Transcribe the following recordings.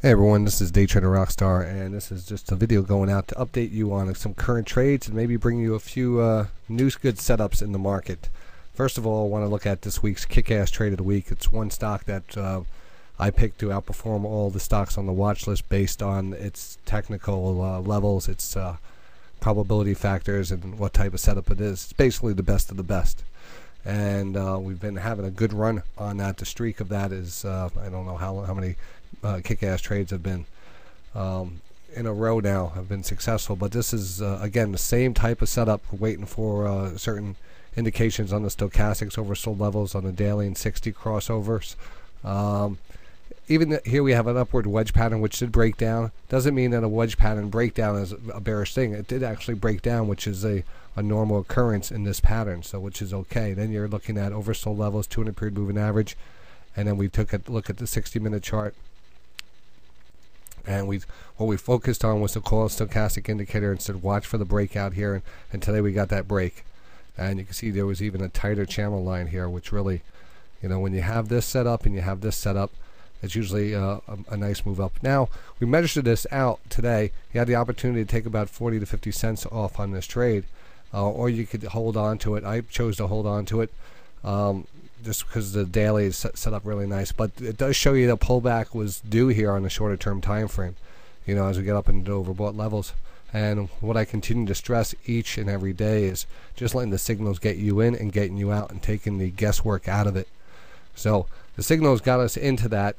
Hey everyone, this is DayTraderRockStar, and this is just a video going out to update you on some current trades and maybe bring you a few new good setups in the market. First of all, I want to look at this week's kick-ass trade of the week. It's one stock that I picked to outperform all the stocks on the watch list based on its technical levels, its probability factors, and what type of setup it is. It's basically the best of the best. And we've been having a good run on that. The streak of that is I don't know how many kick-ass trades have been in a row now have been successful, but this is again the same type of setup. We're waiting for certain indications on the stochastics, oversold levels on the daily and 60 crossovers. Even here we have an upward wedge pattern which did break down. Doesn't mean that a wedge pattern breakdown is a bearish thing. It did actually break down, which is a normal occurrence in this pattern, so which is okay. Then you're looking at oversold levels, 200 period moving average, and then we took a look at the 60-minute chart. And what we focused on was the call stochastic indicator and said watch for the breakout here, and today we got that break. And you can see there was even a tighter channel line here, which really, you know, when you have this set up and you have this set up, it's usually a nice move up. Now, we measured this out today. You had the opportunity to take about 40 to 50 cents off on this trade, or you could hold on to it. I chose to hold on to it just because the daily is set up really nice. But it does show you the pullback was due here on the shorter term time frame, you know, as we get up into overbought levels. And what I continue to stress each and every day is just letting the signals get you in and getting you out and taking the guesswork out of it. So the signals got us into that.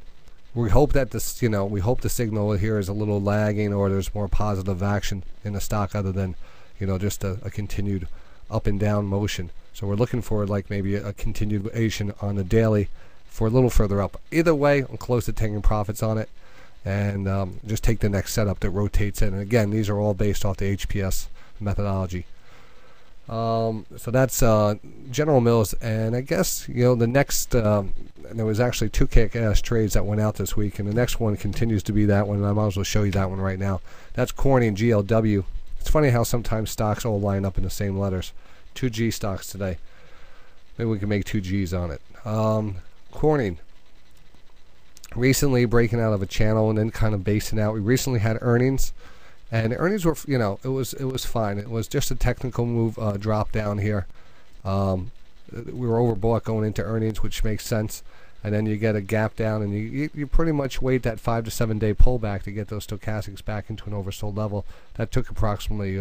We hope that this, you know, we hope the signal here is a little lagging, or there's more positive action in the stock other than, you know, just a continued up and down motion. So we're looking for like maybe a continuation on the daily for a little further up. Either way, I'm close to taking profits on it, and just take the next setup that rotates in. And again, these are all based off the HPS methodology. So that's General Mills, and I guess, you know, the next there was actually two kick-ass trades that went out this week, and the next one continues to be that one, and I might as well show you that one right now. That's Corning GLW. It's funny how sometimes stocks all line up in the same letters. 2G stocks today. Maybe we can make 2Gs on it. Corning recently breaking out of a channel and then kind of basing out. We recently had earnings, and the earnings were, you know, it was fine. It was just a technical move, drop down here. We were overbought going into earnings, which makes sense. And then you get a gap down, and you pretty much wait that 5 to 7 day pullback to get those stochastics back into an oversold level. That took approximately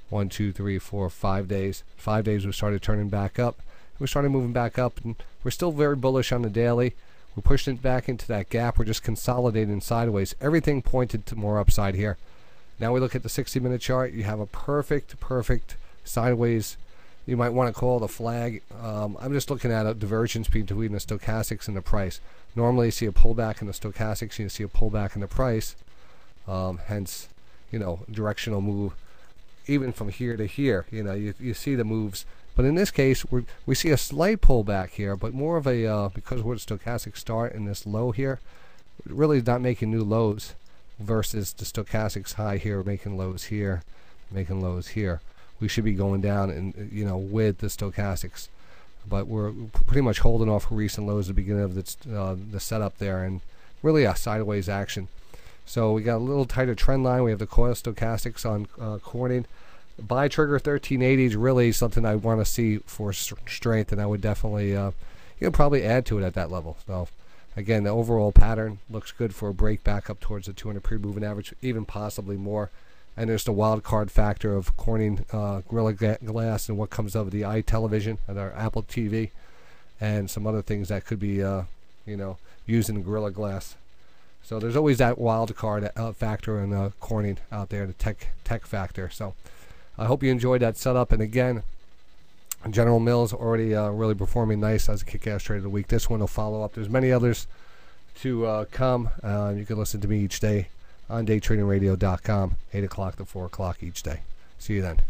1, 2, 3, 4, 5 days. 5 days we started turning back up. We started moving back up, and we're still very bullish on the daily. We pushed it back into that gap. We're just consolidating sideways. Everything pointed to more upside here. Now we look at the 60-minute chart. You have a perfect sideways. You might want to call it a flag. I'm just looking at a divergence between the stochastics and the price. Normally you see a pullback in the stochastics, you see a pullback in the price. Hence, you know, directional move. Even from here to here, you know, you see the moves. But in this case, we see a slight pullback here, but more of a, because where the stochastics start in this low here, really not making new lows versus the stochastics high here, making lows here, making lows here. We should be going down and, you know, with the stochastics. But we're pretty much holding off recent lows at the beginning of the setup there, and really a sideways action. So we got a little tighter trend line. We have the coil stochastics on Corning. Buy trigger 1380 is really something I want to see for strength, and I would definitely, you know, probably add to it at that level. So again, the overall pattern looks good for a break back up towards the 200 period moving average, even possibly more. And there's the wild card factor of Corning Gorilla Glass and what comes of the iTelevision and our Apple TV, and some other things that could be, you know, using Gorilla Glass. So there's always that wild card factor in Corning out there, the tech factor. So I hope you enjoyed that setup. And again, General Mills already really performing nice as a kick-ass trade of the week. This one will follow up. There's many others to come. You can listen to me each day on DayTradingRadio.com, 8 o'clock to 4 o'clock each day. See you then.